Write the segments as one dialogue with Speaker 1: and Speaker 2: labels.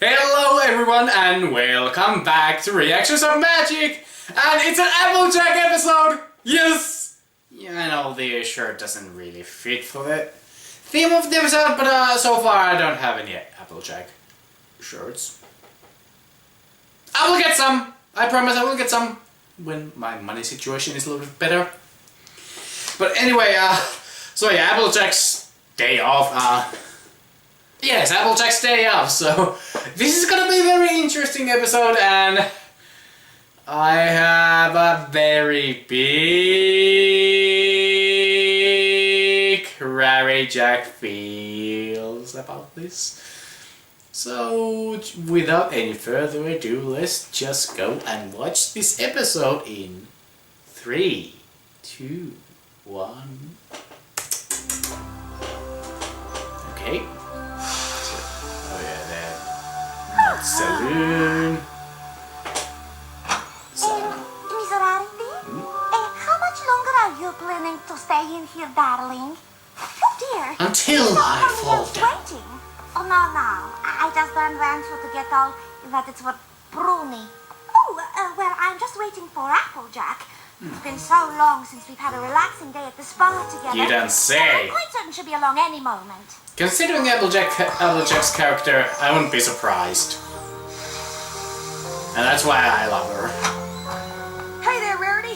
Speaker 1: Hello everyone and welcome back to Reactions of Magic! And it's an Applejack episode! Yes! Yeah, I know the shirt doesn't really fit for the theme of the episode, but so far I don't have any Applejack shirts. I will get some! I promise I will get some when my money situation is a little bit better. But anyway, so yeah, Applejack's day off. Yes, Applejack's day off, so this is gonna be a very interesting episode, and I have a very big RariJack feels about this. So, without any further ado, let's just go and watch this episode in 3, 2, 1. Okay. Saloon.
Speaker 2: So. Miss Rarity? How much longer are you planning to stay in here, darling? Oh dear.
Speaker 1: Until I fall down.
Speaker 2: Waiting. Oh no. I just don't want you to get all that it's what pruny. Oh, well, I'm just waiting for Applejack. It's been so long since we've had a relaxing day at the spa together.
Speaker 1: You don't say.
Speaker 2: I'm quite certain she'll be along any moment.
Speaker 1: Considering Applejack's character, I wouldn't be surprised. And that's why I love her.
Speaker 3: Hey there, Rarity.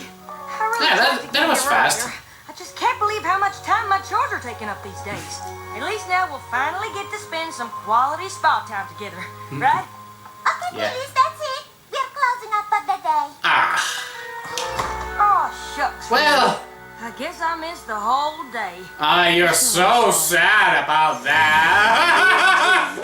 Speaker 1: Yeah, that was fast.
Speaker 3: I just can't believe how much time my chores are taking up these days. At least now we'll finally get to spend some quality spa time together, right?
Speaker 2: Okay,
Speaker 1: Yeah.
Speaker 2: please, that's it. We're closing up for the day.
Speaker 3: Oh, shucks.
Speaker 1: Well,
Speaker 3: I guess I missed the whole day.
Speaker 1: you're so sad about that.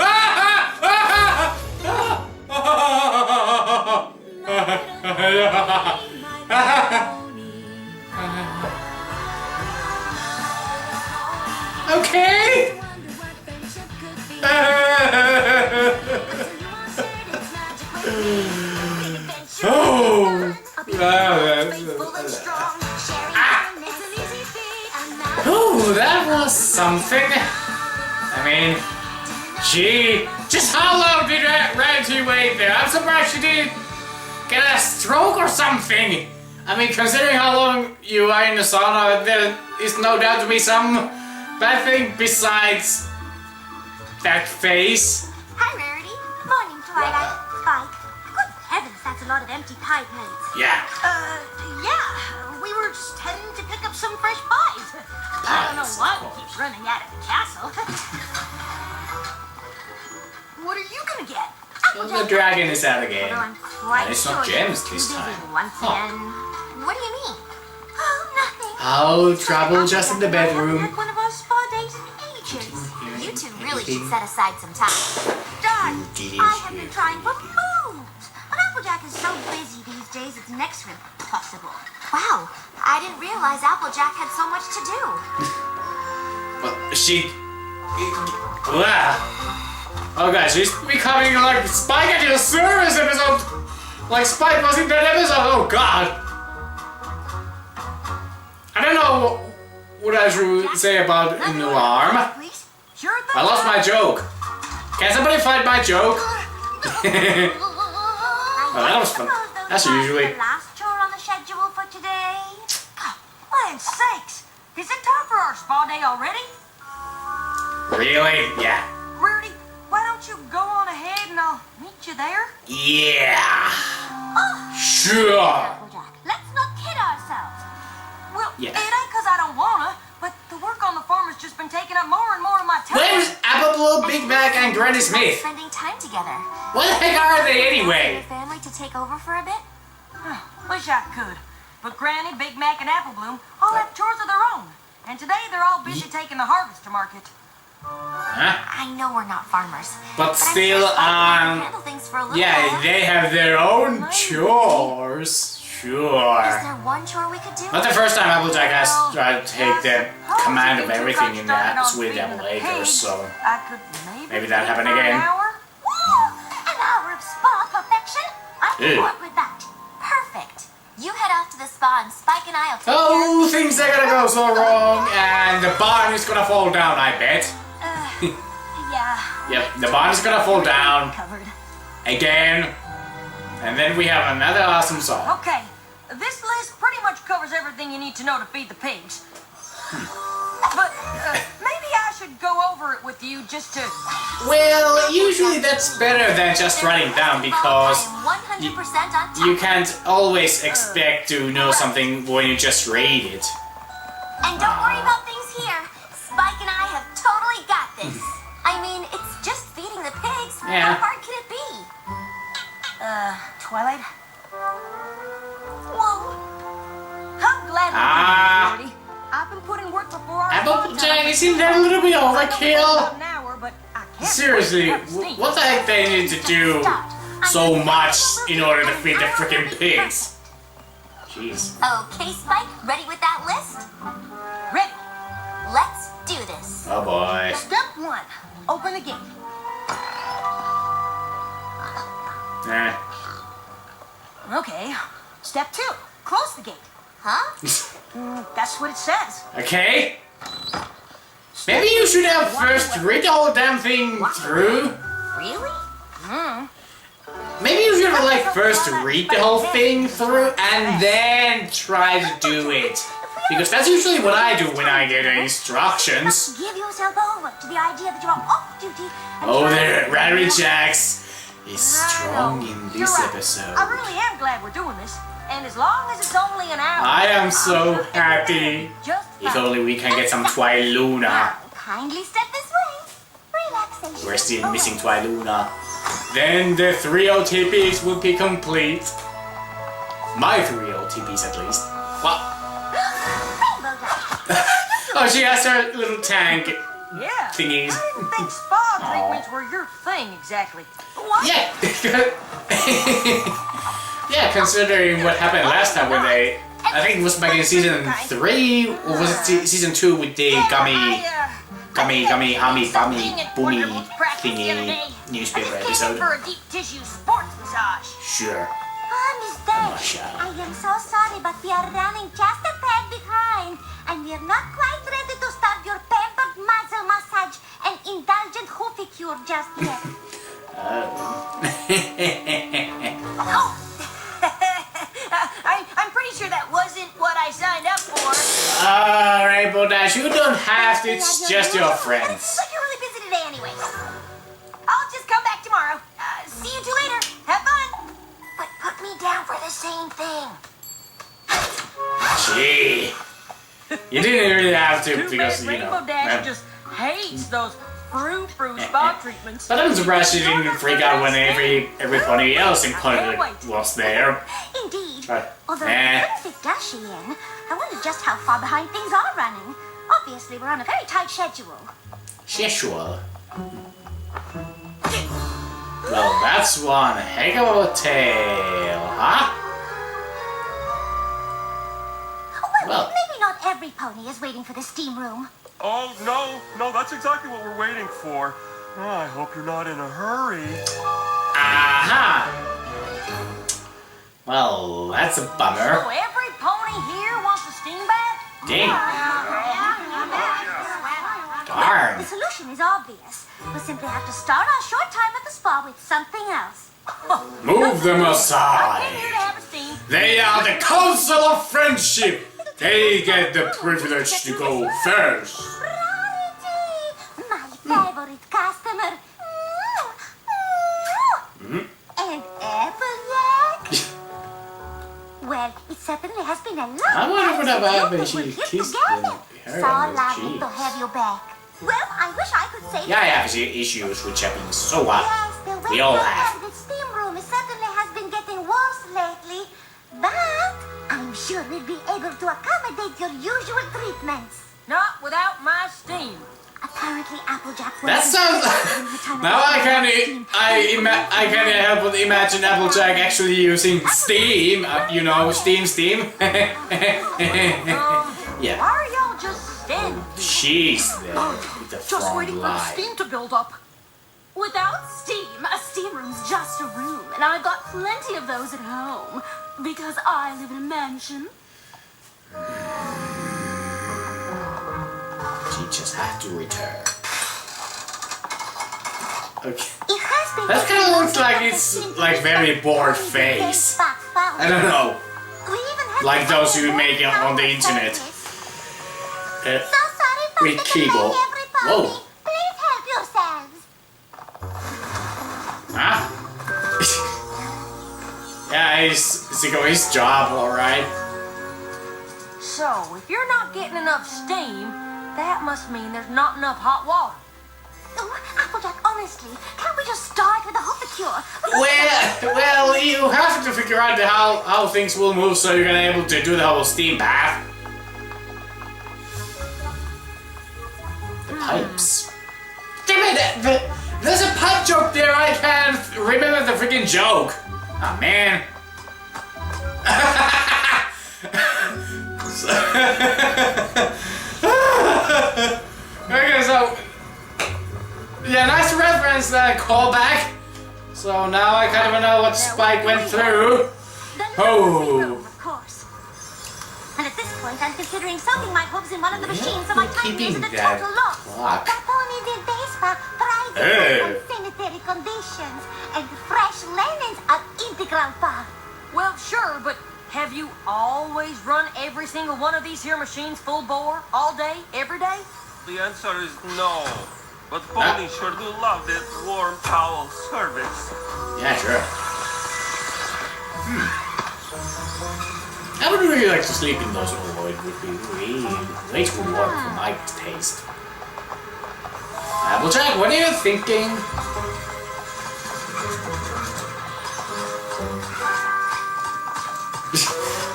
Speaker 1: Okay. Oh, that was something. I mean, gee, just how long did Rarity wait there? I'm surprised she didn't get a stroke or something. I mean, considering how long you are in the sauna, there is no doubt to be some bad thing besides that face.
Speaker 2: Hi, Rarity. Morning, Twilight. Spike. Good heavens, that's a lot of empty pie plates.
Speaker 1: Yeah.
Speaker 3: Yeah. We were just heading to pick up some fresh pies. I don't know why we keep running out of the castle. What are you gonna get?
Speaker 1: Well, the dragon is out again.
Speaker 2: Although I'm quite
Speaker 1: And it's
Speaker 2: sure
Speaker 1: not gems
Speaker 2: you're
Speaker 1: this
Speaker 2: too busy
Speaker 1: time.
Speaker 2: Once
Speaker 1: Huh.
Speaker 2: again. What do you mean? Oh, nothing.
Speaker 1: Oh, trouble just in the
Speaker 2: I haven't
Speaker 1: bedroom.
Speaker 2: had one of our spa days in ages. You two really should set aside some time. Darn, I have been trying for moons. But Applejack is so busy these days, it's next to impossible. Wow, I didn't realize Applejack had so much to do.
Speaker 1: Well, wow. Oh gosh, she's becoming like Spike at your service episode! Like Spike was in that episode, oh god! I don't know what I should say about an alarm.
Speaker 2: Please?
Speaker 3: Sure thing.
Speaker 1: I lost my joke. Can somebody find my joke?
Speaker 2: Oh,
Speaker 1: that was fun. That's usually...
Speaker 2: The last chore on the schedule for today.
Speaker 3: Land sakes. Is it time for our spa day already?
Speaker 1: Really? Yeah.
Speaker 3: Rarity, why don't you go on ahead and I'll meet you there?
Speaker 1: Yeah. Sure.
Speaker 2: Applejack, let's not kid ourselves.
Speaker 3: Well,
Speaker 1: Yeah.
Speaker 3: it ain't because I don't wanna, but the work on the farm has just been taking up more and more of my time.
Speaker 1: Where's Apple, Big Mac, and Granny Smith?
Speaker 2: Spending time together.
Speaker 1: What the heck are they
Speaker 2: Your
Speaker 1: anyway?
Speaker 2: family to take over for a bit?
Speaker 3: Wish I could. But Granny, Big Mac, and Apple Bloom all have chores of their own. And today they're all busy taking the harvest to market.
Speaker 1: Huh?
Speaker 2: I know we're not farmers.
Speaker 1: But
Speaker 2: I'm
Speaker 1: still,
Speaker 2: sure Spike can handle things for a little
Speaker 1: yeah,
Speaker 2: while.
Speaker 1: they have their own chores. Sure.
Speaker 2: Is there one chore we could do?
Speaker 1: Not the first time Applejack has tried to take the command of everything in that Sweet Apple Acres, so
Speaker 3: I could
Speaker 1: maybe that happened
Speaker 3: for an
Speaker 1: again.
Speaker 3: hour.
Speaker 2: Woo! An hour of spa perfection? I'm
Speaker 1: Ew.
Speaker 2: on board with that. Perfect. You head off to the spa and Spike and I'll take care
Speaker 1: Oh, things are gonna go so wrong, and the barn is gonna fall down, I bet.
Speaker 2: Yeah,
Speaker 1: Yep, the barn is gonna fall down
Speaker 2: Covered.
Speaker 1: again. And then we have another awesome song.
Speaker 3: Okay, this list pretty much covers everything you need to know to feed the pigs. But maybe I should go over it with you just to...
Speaker 1: Well, usually that's better than just writing down because
Speaker 2: I'm 100% on top.
Speaker 1: you can't always expect to know something when you just read it.
Speaker 2: And don't worry about things here. Spike and I have totally got this. I mean, it's just feeding the pigs.
Speaker 1: Yeah.
Speaker 2: How hard can it be?
Speaker 3: Twilight?
Speaker 2: Whoa.
Speaker 3: I'm glad we did this, Shorty. I've been putting work before our
Speaker 1: Applejack, isn't that a little bit overkill?
Speaker 3: An hour, but I can't
Speaker 1: Seriously, what the heck they need to do so much in order to feed the freaking pigs? Jeez.
Speaker 2: Okay, Spike, ready with that list?
Speaker 3: Ready.
Speaker 2: Let's do this.
Speaker 1: Oh boy.
Speaker 3: Step 1. Open the gate. Okay. Step 2. Close the gate.
Speaker 2: Huh?
Speaker 3: That's what it says.
Speaker 1: Okay. Maybe you should have first read the whole damn thing through.
Speaker 2: Really?
Speaker 1: Maybe you should have like first read the whole thing through and then try to do it. Because that's usually what I do when I get instructions.
Speaker 2: Give yourself over to the idea that you are off duty. And
Speaker 1: Oh,
Speaker 2: try
Speaker 1: there,
Speaker 2: to-
Speaker 1: RariJack is strong in
Speaker 3: You're
Speaker 1: this
Speaker 3: right.
Speaker 1: episode.
Speaker 3: I really am glad we're doing this. And as long as it's only an hour...
Speaker 1: I am so happy.
Speaker 3: Just
Speaker 1: If
Speaker 3: fine.
Speaker 1: only we can get some Twiluna.
Speaker 2: Now, kindly step this way. Relaxation.
Speaker 1: We're still
Speaker 2: over.
Speaker 1: missing Twiluna. Then the 3 OTPs will be complete. My 3 OTPs at least. What?
Speaker 2: Rainbow Dash.
Speaker 1: Oh, she has her little tank
Speaker 3: Yeah.
Speaker 1: thingies.
Speaker 3: I didn't think spa treatments were your thing exactly. What?
Speaker 1: Yeah. Yeah, considering what happened last time when they... I think it was back in season 3, or was it season 2 with the gummy, hummy, bummy, boomy thingy newspaper episode?
Speaker 3: For a deep tissue sports massage.
Speaker 1: Sure.
Speaker 2: Miss Day,
Speaker 1: Masha.
Speaker 2: I am so sorry, but we are running just a tad behind, and we are not quite ready to start your pampered muzzle massage and indulgent hoofy-cure just yet.
Speaker 3: Oh. I'm pretty sure that wasn't what I signed up for.
Speaker 1: Alright, Bodash, you don't have to, it's just your
Speaker 2: But it
Speaker 1: friends.
Speaker 2: seems like you're really busy today anyway.
Speaker 3: I'll just come back tomorrow. See you two later. Have fun.
Speaker 2: But put me down for the same thing.
Speaker 1: Gee. You didn't really have to
Speaker 3: Too
Speaker 1: because,
Speaker 3: bad
Speaker 1: you know.
Speaker 3: Rainbow Dash
Speaker 1: man.
Speaker 3: just hates those frou-frou spa treatments.
Speaker 1: But I'm surprised she didn't freak out when everybody else in Punisher was there.
Speaker 2: Indeed.
Speaker 1: Right.
Speaker 2: Although
Speaker 1: Eh.
Speaker 2: it couldn't fit Dashy in, I wonder just how far behind things are running. Obviously, we're on a very tight schedule.
Speaker 1: Sexual. Well, that's one heck of a tale, huh?
Speaker 2: Well,
Speaker 1: Well.
Speaker 2: maybe not every pony is waiting for the steam room.
Speaker 4: Oh, no, that's exactly what we're waiting for. Oh, I hope you're not in a hurry.
Speaker 1: Aha! Well, that's a
Speaker 3: So
Speaker 1: bummer.
Speaker 3: every pony here wants a steam bath?
Speaker 1: Dang.
Speaker 2: The
Speaker 1: Darn.
Speaker 2: solution is obvious. We'll simply have to start our short time at the spa with something else.
Speaker 1: Move them
Speaker 3: I came here to
Speaker 1: aside.
Speaker 3: have a steam.
Speaker 1: They are the Council of Friendship. They get the privilege to go first.
Speaker 2: Rarity, my favorite customer. And Applejack. Well, it certainly has been a long
Speaker 1: I wonder
Speaker 2: time
Speaker 1: what
Speaker 2: since
Speaker 1: about
Speaker 2: you
Speaker 1: when
Speaker 2: two
Speaker 1: she
Speaker 2: were here
Speaker 1: kissed
Speaker 2: together.
Speaker 1: her
Speaker 2: So
Speaker 1: on the
Speaker 2: lovely
Speaker 1: cheek.
Speaker 2: to have you back. Well, I wish I could say
Speaker 1: Yeah, I have issues with Japanese, so what?
Speaker 2: yes, the
Speaker 1: We
Speaker 2: way
Speaker 1: all
Speaker 2: you
Speaker 1: have.
Speaker 2: handle the steam room certainly has been getting worse lately. But I'm sure we'll be able to accommodate your usual treatments.
Speaker 3: Not without my steam.
Speaker 2: Apparently, Applejack was
Speaker 1: That sounds. Now I can't help but imagine Applejack actually using Steam. You know, Steam. Yeah,
Speaker 3: Why are y'all just standing?
Speaker 1: she's there with the
Speaker 3: Just
Speaker 1: front
Speaker 3: waiting for the
Speaker 1: line.
Speaker 3: steam to build up.
Speaker 5: Without steam, a steam room's just a room, and I've got plenty of those at home because I live in a mansion.
Speaker 1: She just had to return. Okay.
Speaker 2: It has been
Speaker 1: That kind of looks like it's like very bored face. I don't know. Like those you make on the internet.
Speaker 2: So sorry for
Speaker 1: With
Speaker 2: the
Speaker 1: keyboard.
Speaker 2: delay, everybody.
Speaker 1: Whoa.
Speaker 2: Please help yourselves.
Speaker 1: Huh? Yeah, he's doing his job, alright.
Speaker 3: So, if you're not getting enough steam, that must mean there's not enough hot water.
Speaker 2: Oh, Applejack, honestly, can't we just start with the hot cure?
Speaker 1: Well, you have to figure out how things will move so you're gonna able to do the whole steam bath. The pipes. Damn it! There's a pipe joke there. I can't remember the freaking joke. Oh man. Okay, so yeah, nice reference, callback. So now I kind of know what Spike went through. Oh.
Speaker 2: Of course. And at this point, I'm considering soaking my hooves in one of the machines so my time
Speaker 1: keeping
Speaker 2: isn't a
Speaker 1: that
Speaker 2: total loss.
Speaker 1: clock.
Speaker 2: Capone di Vespa thrives
Speaker 1: Hey.
Speaker 2: on sanitary conditions, and fresh linens are integral part.
Speaker 3: Well, sure, but have you always run every single one of these here machines full bore, all day, every day?
Speaker 4: The answer is no. But Pony sure do love that warm towel service.
Speaker 1: Yeah, sure. I would really like to sleep in those. Oh, it would be really way too warm for my taste. Applejack, what are you thinking?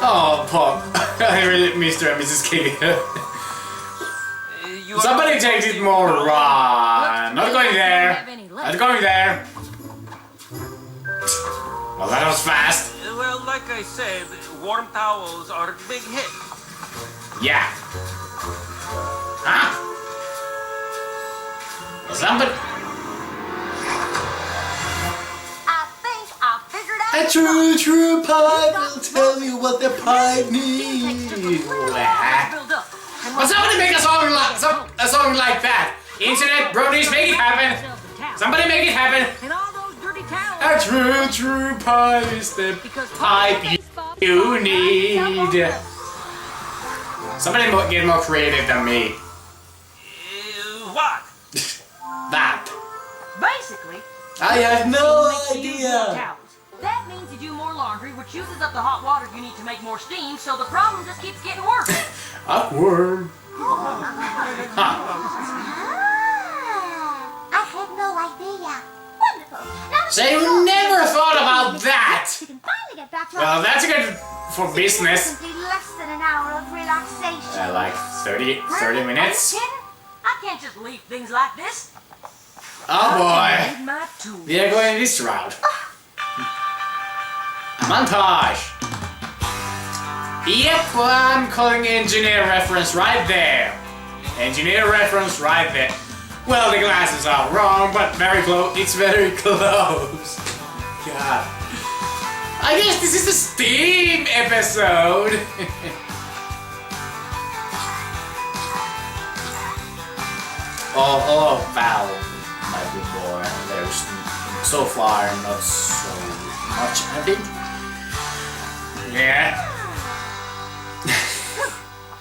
Speaker 1: Oh, Pop. I really Mr. and Mrs. King. Somebody takes it more raw. Not going there. Not going there. Well, that was fast.
Speaker 4: Well, like I said, warm towels are a big hit.
Speaker 1: Yeah. Huh? Somebody.
Speaker 3: I think I figured out.
Speaker 1: A true pipe will tell you what the pipe needs.
Speaker 3: Build up.
Speaker 1: Well, somebody make a song like that. Internet brodies, make it happen. Somebody make it happen.
Speaker 3: And all those dirty towels.
Speaker 1: A true pipe is the pipe you need. Somebody get more creative than me.
Speaker 4: What?
Speaker 1: That.
Speaker 3: Basically,
Speaker 1: I have no
Speaker 3: you use more
Speaker 1: idea.
Speaker 3: towels. That means you do more laundry, which uses up the hot water you need to make more steam, so the problem just keeps getting worse.
Speaker 1: Awkward.
Speaker 2: Ah, I had no idea. Wonderful. Now
Speaker 1: So you never thought about that.
Speaker 2: we can finally get back to
Speaker 1: Well, that's good for business.
Speaker 2: Simply less than an hour of relaxation.
Speaker 1: Like 30 minutes.
Speaker 3: Are you kidding? I can't just leave things like this.
Speaker 1: Oh boy.
Speaker 3: Need my tools.
Speaker 1: We are going this route. Montage. Yep, well, I'm calling engineer reference right there. Engineer reference right there. Well, the glasses are wrong, but very close. It's very close. God. I guess this is a Steam episode. all of Valve might be more. There's so far not so much added. Yeah.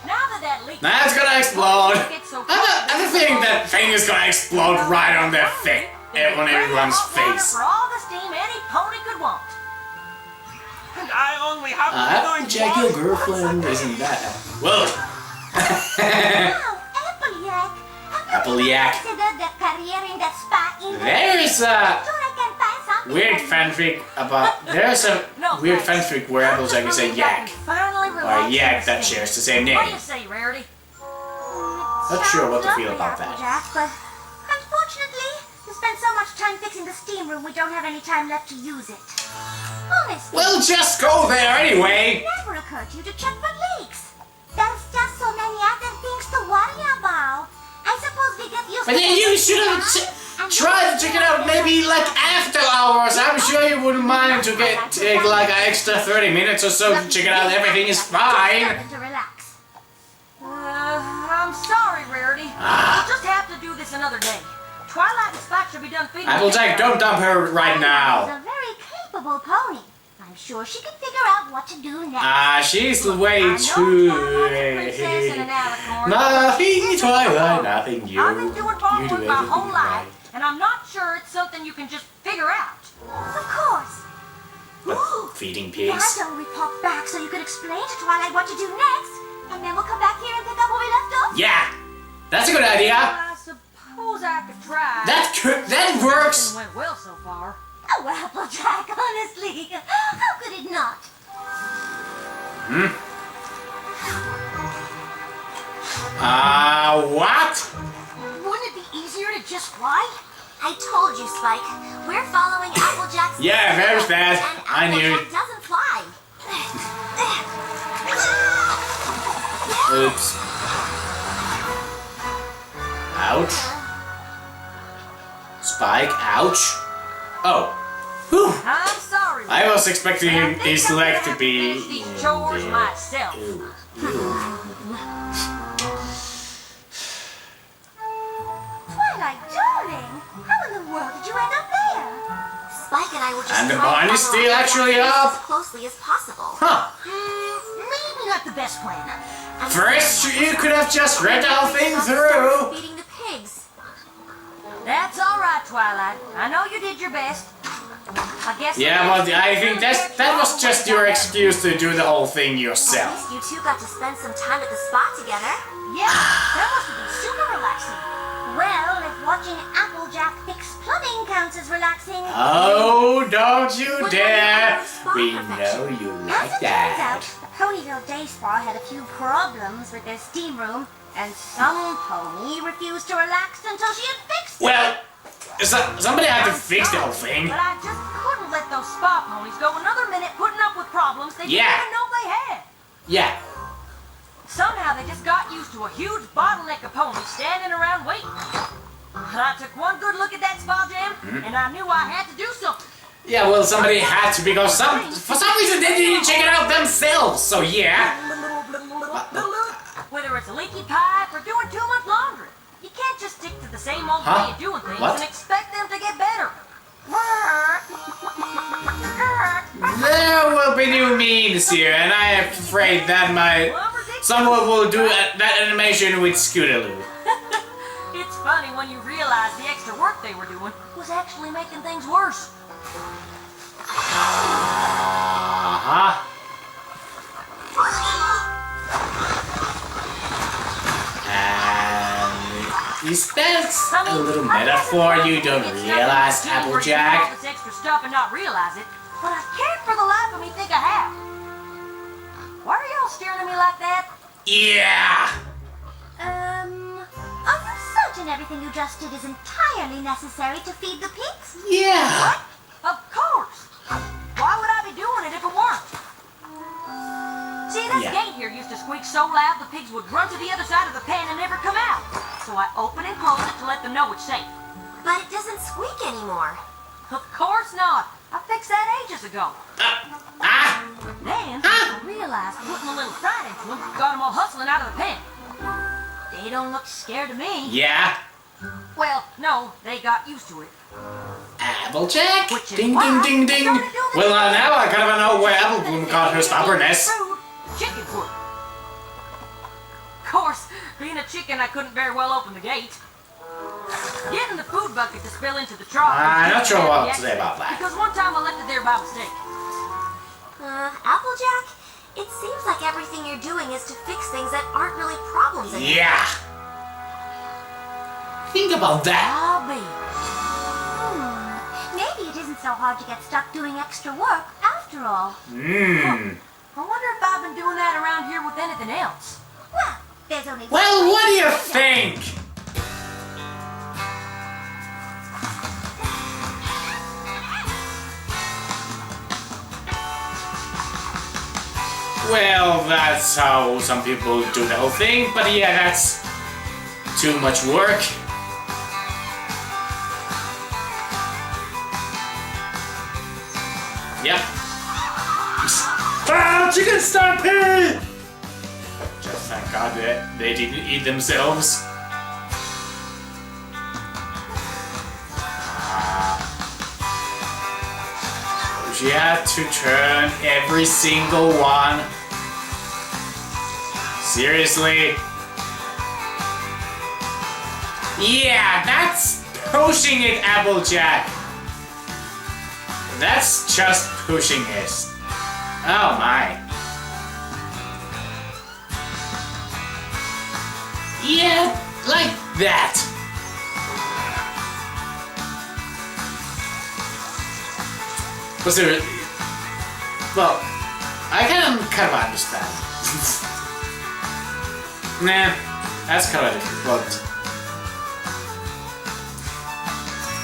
Speaker 3: Now that leak
Speaker 1: Now it's gonna explode.
Speaker 3: gets so
Speaker 1: I have a feeling that thing is gonna explode right on their face, on everyone's face.
Speaker 3: For all the steam any pony could want.
Speaker 4: I only have to be doing
Speaker 1: Applejack, your girlfriend, isn't that? Whoa.
Speaker 2: Wow, Applejack.
Speaker 1: Applejack.
Speaker 2: Consider the career in that spa in
Speaker 1: There is a
Speaker 2: Sure, I can find something.
Speaker 1: weird fanfic about. There's a weird fanfic where Applejack is a yak.
Speaker 3: Finally
Speaker 1: Or a yak that shares the same
Speaker 3: What do
Speaker 1: name.
Speaker 3: you say, Rarity?
Speaker 1: Not sure what to feel about that.
Speaker 2: Applejack, but unfortunately, we spend so much time fixing the steam room, we don't have any time left to use it. Honestly,
Speaker 1: Well, just go there anyway.
Speaker 2: it never occurred to you to check for leaks. There's just so many other things to worry about. I suppose we get used
Speaker 1: But then you should have tried to check it out maybe like after hours. I'm sure you wouldn't mind to take like an extra 30 minutes or so to check it out. Everything is fine.
Speaker 2: To relax.
Speaker 3: I'm sorry, Rarity. We'll just have to do this another day. Twilight and Spike should be done feeding.
Speaker 1: Applejack, don't dump her right
Speaker 2: She's
Speaker 1: now.
Speaker 2: a very capable pony. I'm sure she can figure out what to do next.
Speaker 1: She's way
Speaker 3: I know
Speaker 1: too...
Speaker 3: Twilight, a princess and an alicorn.
Speaker 1: Nothing, Twilight, nothing you.
Speaker 3: I've been doing farm
Speaker 1: You do
Speaker 3: work my whole
Speaker 1: everything
Speaker 3: life,
Speaker 1: right.
Speaker 3: and I'm not sure it's something you can just figure out.
Speaker 2: Of course.
Speaker 1: But feeding
Speaker 2: Why
Speaker 1: pigs?
Speaker 2: don't we pop back so you can explain to Twilight what to do next? And then we'll come back here and pick up where we left off?
Speaker 1: Yeah! That's a good idea!
Speaker 3: I suppose I could try.
Speaker 1: That works!
Speaker 3: It went well so far.
Speaker 2: Oh, Applejack, honestly. How could it not?
Speaker 1: What?
Speaker 2: Wouldn't it be easier to just fly? I told you, Spike. We're following Applejack's...
Speaker 1: Yeah, there's that.
Speaker 2: And
Speaker 1: I knew
Speaker 2: Applejack
Speaker 1: it.
Speaker 2: doesn't fly.
Speaker 1: Oops. Ouch. Spike, ouch. Oh. Whew.
Speaker 3: I'm sorry.
Speaker 1: I was expecting
Speaker 3: I think
Speaker 1: his
Speaker 3: I'm
Speaker 1: leg
Speaker 3: gonna
Speaker 1: to
Speaker 3: have
Speaker 1: be...
Speaker 3: finish these chores
Speaker 1: there.
Speaker 3: myself.
Speaker 1: Ew.
Speaker 2: Twilight, darling. How in the world did you end up there? Spike and I were just
Speaker 1: And the
Speaker 2: trying
Speaker 1: barn
Speaker 2: to
Speaker 1: is
Speaker 2: follow
Speaker 1: still
Speaker 2: Applejack's
Speaker 1: actually
Speaker 2: pace
Speaker 1: up.
Speaker 2: as closely as possible.
Speaker 1: Huh.
Speaker 2: Maybe not the best plan. I'm
Speaker 1: First,
Speaker 2: sorry,
Speaker 1: you could have just read the whole thing through.
Speaker 2: Feeding the pigs.
Speaker 3: That's all right, Twilight. I know you did your best. I guess.
Speaker 1: Yeah, well, I think that was just your excuse to do the whole thing
Speaker 2: At
Speaker 1: yourself.
Speaker 2: least you two got to spend some time at the spa together.
Speaker 3: Yeah, that must have been super relaxing.
Speaker 2: Well, if watching Applejack fix plumbing counts as relaxing.
Speaker 1: Oh, don't you
Speaker 2: Well,
Speaker 1: dare!
Speaker 2: spa
Speaker 1: We
Speaker 2: perfection.
Speaker 1: know you
Speaker 2: As
Speaker 1: like
Speaker 2: it turns out,
Speaker 1: that.
Speaker 2: the Ponyville Day Spa had a few problems with their steam room, and some pony refused to relax until she had fixed it.
Speaker 1: Well, somebody had to fix the whole thing.
Speaker 3: But I just couldn't let those spa ponies go another minute putting up with problems they
Speaker 1: Yeah.
Speaker 3: didn't even know they had.
Speaker 1: Yeah.
Speaker 3: Somehow they just got used to a huge bottleneck of ponies standing around waiting. And I took one good look at that spa jam, and I knew I had to do something.
Speaker 1: Yeah, well, somebody had to because for some reason they didn't check it out themselves. So yeah.
Speaker 3: Whether it's a leaky pipe or doing too much laundry, you can't just stick to the same old
Speaker 1: Huh?
Speaker 3: way of doing things
Speaker 1: What?
Speaker 3: and expect them to get better.
Speaker 1: There will be new memes here, and I am afraid that someone will do that animation with Scootaloo.
Speaker 3: It's funny when you realize the extra work they were doing was actually making things worse.
Speaker 1: Uh-huh. And is that a little metaphor you don't realize,
Speaker 3: All
Speaker 1: Applejack?
Speaker 3: this extra stuff and not realize it, but I can't for the life of me think I have. Why are y'all staring at me like that?
Speaker 1: Yeah!
Speaker 2: Are you certain everything you just did is entirely necessary to feed the pigs?
Speaker 1: Yeah!
Speaker 3: Of course. Why would I be doing it if it weren't? See, this
Speaker 1: Yeah.
Speaker 3: gate here used to squeak so loud the pigs would run to the other side of the pen and never come out. So I open and close it to let them know it's safe.
Speaker 2: But it doesn't squeak anymore.
Speaker 3: Of course not. I fixed that ages ago. Then I realized putting a little fright into them got them all hustling out of the pen. They don't look scared of me.
Speaker 1: Yeah?
Speaker 3: Well, no, they got used to it.
Speaker 1: Applejack?
Speaker 3: Which is
Speaker 1: Ding,
Speaker 3: why
Speaker 1: ding, ding,
Speaker 3: I
Speaker 1: ding.
Speaker 3: started doing
Speaker 1: Well,
Speaker 3: it.
Speaker 1: now I gotta know where Applebloom got her stubbornness.
Speaker 3: Food, chicken food. Of course, being a chicken, I couldn't very well open the gate. Getting the food bucket to spill into the trough.
Speaker 1: I'm not sure what to
Speaker 3: to
Speaker 1: say about that.
Speaker 3: Because one time I left it there by mistake.
Speaker 2: Applejack, it seems like everything you're doing is to fix things that aren't really problems anymore.
Speaker 1: Yeah! Think about that.
Speaker 3: I'll be.
Speaker 2: Maybe it isn't so hard to get stuck doing extra work after all.
Speaker 1: Mmm.
Speaker 3: I wonder if I've been doing that around here with anything else.
Speaker 2: Well, there's only one
Speaker 1: Well,
Speaker 2: way
Speaker 1: what
Speaker 2: to
Speaker 1: do you
Speaker 2: find out.
Speaker 1: think? Well, that's how some people do the whole thing, but yeah, that's too much work. Yep. Ah, chicken stampede! Just thank God they didn't eat themselves. She had to turn every single one. Seriously? Yeah, that's pushing it, Applejack. That's just pushing it. Oh my. Yeah, like that. But seriously, well, I can kind of understand. Nah, that's kind of different, but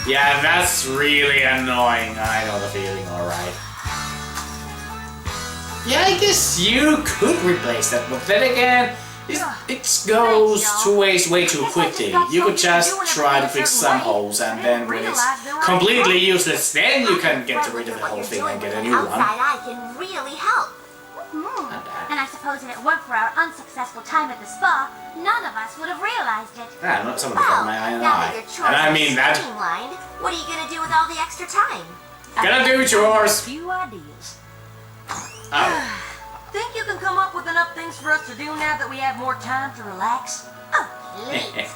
Speaker 1: yeah, that's really annoying. I know the feeling, alright. Yeah, I guess you could replace that, but then again, it goes to waste way too quickly. You could just try to fix some holes, and then when it's completely useless, then you can get rid of the whole thing and get a new one.
Speaker 2: Outside eye can really help. And I suppose if it weren't for our unsuccessful time at the spa, none of us would have realized it.
Speaker 1: Yeah, not somebody got my eye and
Speaker 2: now that
Speaker 1: eye.
Speaker 2: your chores
Speaker 1: And I
Speaker 2: are
Speaker 1: mean that.
Speaker 2: streamlined, what are you gonna do with all the extra time?
Speaker 1: Gonna do chores.
Speaker 3: Few ideas.
Speaker 1: Oh.
Speaker 3: Think you can come up with enough things for us to do now that we have more time to relax?
Speaker 2: Oh, please.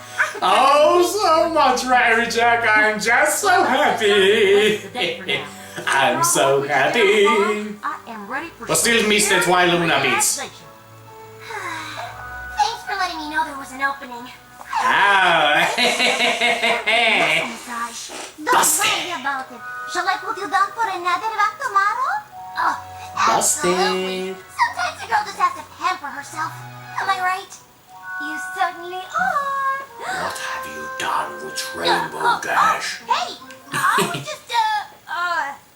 Speaker 1: Oh, so much, RariJack. I'm just so happy. I'm so happy.
Speaker 3: I am ready for
Speaker 1: But still miss the Twilight Luna beats.
Speaker 2: Thanks for letting me know there was an opening.
Speaker 1: Oh.
Speaker 2: Massage. Don't worry about it. Shall I put you down for another walk tomorrow? Oh, absolutely.
Speaker 1: Busted.
Speaker 2: Sometimes a girl just has to pamper herself. Am I right? You certainly are.
Speaker 1: What have you done with Rainbow Dash?
Speaker 2: Hey, I was just,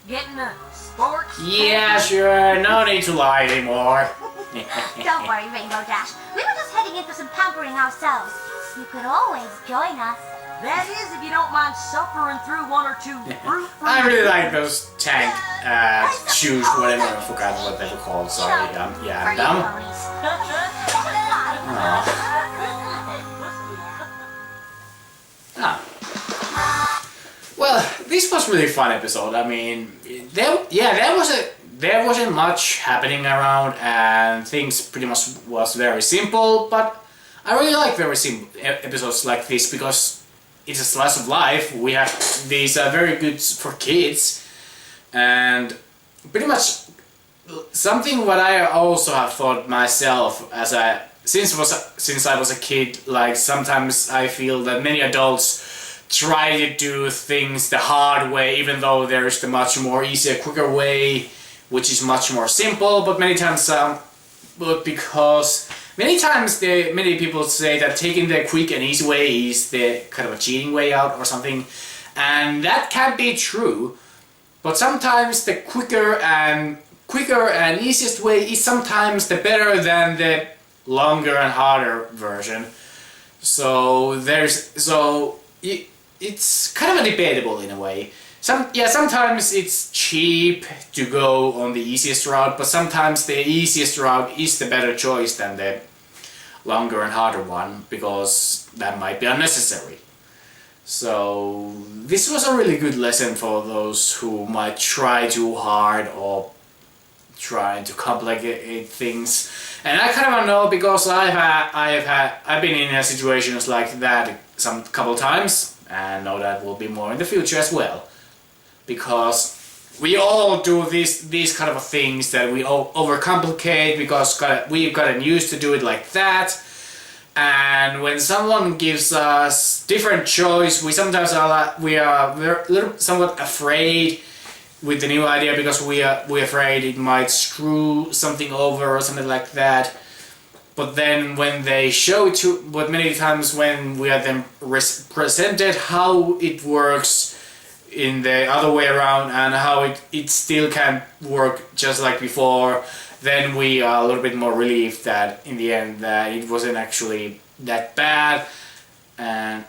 Speaker 3: getting a sports.
Speaker 1: Yeah, sure. No need to lie anymore.
Speaker 2: Don't worry, Rainbow Dash. We were just heading in for some pampering ourselves. You could always join us.
Speaker 3: That is, if you don't mind suffering through one or two fruit.
Speaker 1: I really like those tank shoes, whatever. I forgot what they were called. Sorry. Yeah, I'm dumb. Well, this was really fun episode. I mean, there wasn't much happening around, and things pretty much was very simple. But I really like very simple episodes like this because it's a slice of life. We have these very good for kids, and pretty much something what I also have thought myself since I was a kid. Like sometimes I feel that many adults try to do things the hard way, even though there's the much more easier, quicker way, which is much more simple. But many times, because many times many people say that taking the quick and easy way is the kind of a cheating way out or something, and that can be true. But sometimes the quicker and easiest way is sometimes the better than the longer and harder version. It's kind of a debatable in a way. Sometimes it's cheap to go on the easiest route, but sometimes the easiest route is the better choice than the longer and harder one, because that might be unnecessary. So this was a really good lesson for those who might try too hard or trying to complicate things. And I kind of know, because I've been in situations like that some couple times, and know that will be more in the future as well, because we all do these kind of things that we all overcomplicate because we've gotten used to do it like that. And when someone gives us different choice, we sometimes are somewhat afraid with the new idea, because we're afraid it might screw something over or something like that. But then when they show it to, but many times when we are then presented how it works in the other way around and how it still can work just like before, then we are a little bit more relieved that in the end that it wasn't actually that bad. And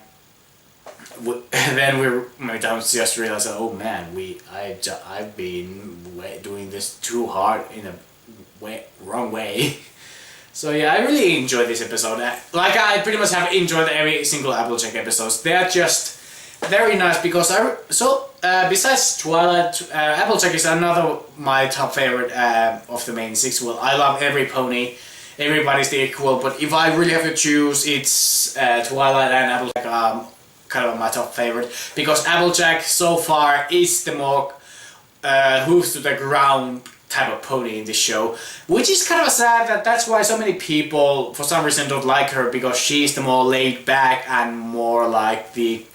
Speaker 1: then we many times just realize that, oh man, I've been doing this too hard in a wrong way. So yeah, I really enjoyed this episode. Like I pretty much have enjoyed every single Applejack episodes. They're just very nice because besides Twilight, Applejack is another my top favorite of the main six. Well, I love every pony. Everybody's the equal, but if I really have to choose, it's Twilight and Applejack kind of my top favorite because Applejack so far is the more hooves to the ground type of pony in this show, which is kind of sad that's why so many people for some reason don't like her, because she's the more laid back and more like the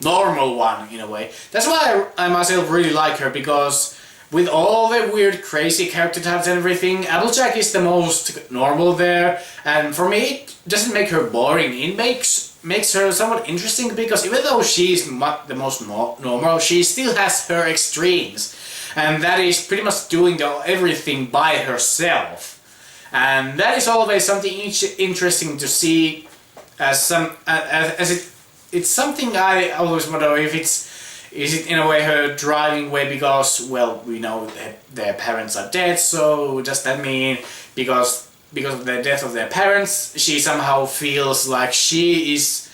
Speaker 1: normal one in a way. That's why I myself really like her, because with all the weird crazy character types and everything, Applejack is the most normal there, and for me it doesn't make her boring. It makes her somewhat interesting, because even though she's the most normal, she still has her extremes. And that is pretty much doing everything by herself, and that is always something interesting to see. It's something I always wonder if is it in a way her driving way, because well, we know that their parents are dead, so does that mean because of the death of their parents, she somehow feels like she's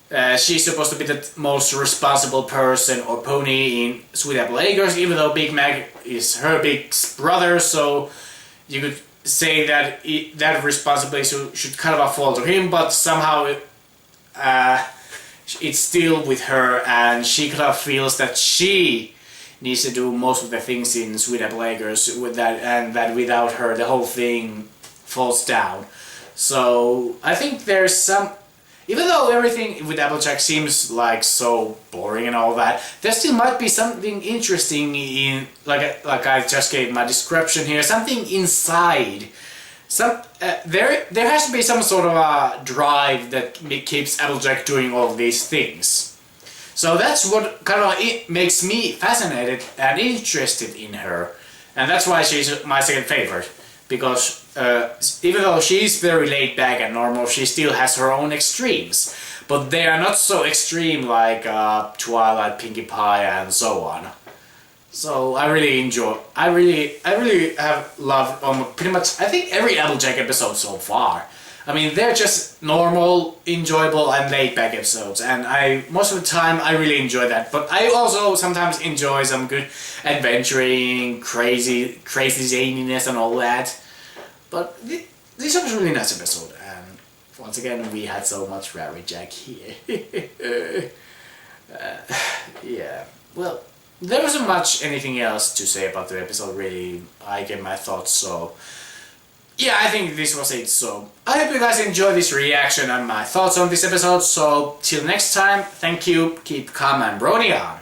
Speaker 1: supposed to be the most responsible person or pony in Sweet Apple Acres, even though Big Mac is her big brother, so you could say that that responsibility should kind of fall to him, but somehow it's still with her, and she kind of feels that she needs to do most of the things in Sweet Apple Acres with that, and that without her the whole thing falls down. So I think there's some, even though everything with Applejack seems like so boring and all that, there still might be something interesting in, like I just gave my description here, something inside. There has to be some sort of a drive that keeps Applejack doing all these things. So that's what kind of makes me fascinated and interested in her, and that's why she's my second favorite. Because even though she's very laid back and normal, she still has her own extremes, but they are not so extreme like Twilight, Pinkie Pie, and so on. So I really have loved pretty much, I think, every Applejack episode so far. I mean, they're just normal, enjoyable, and laid back episodes, and most of the time I really enjoy that. But I also sometimes enjoy some good adventuring, crazy zaniness and all that. But this was a really nice episode, and once again we had so much RariJack here. Yeah, well, there wasn't much anything else to say about the episode really. I gave my thoughts, so yeah, I think this was it. So I hope you guys enjoyed this reaction and my thoughts on this episode. So till next time, thank you, keep calm and brony on.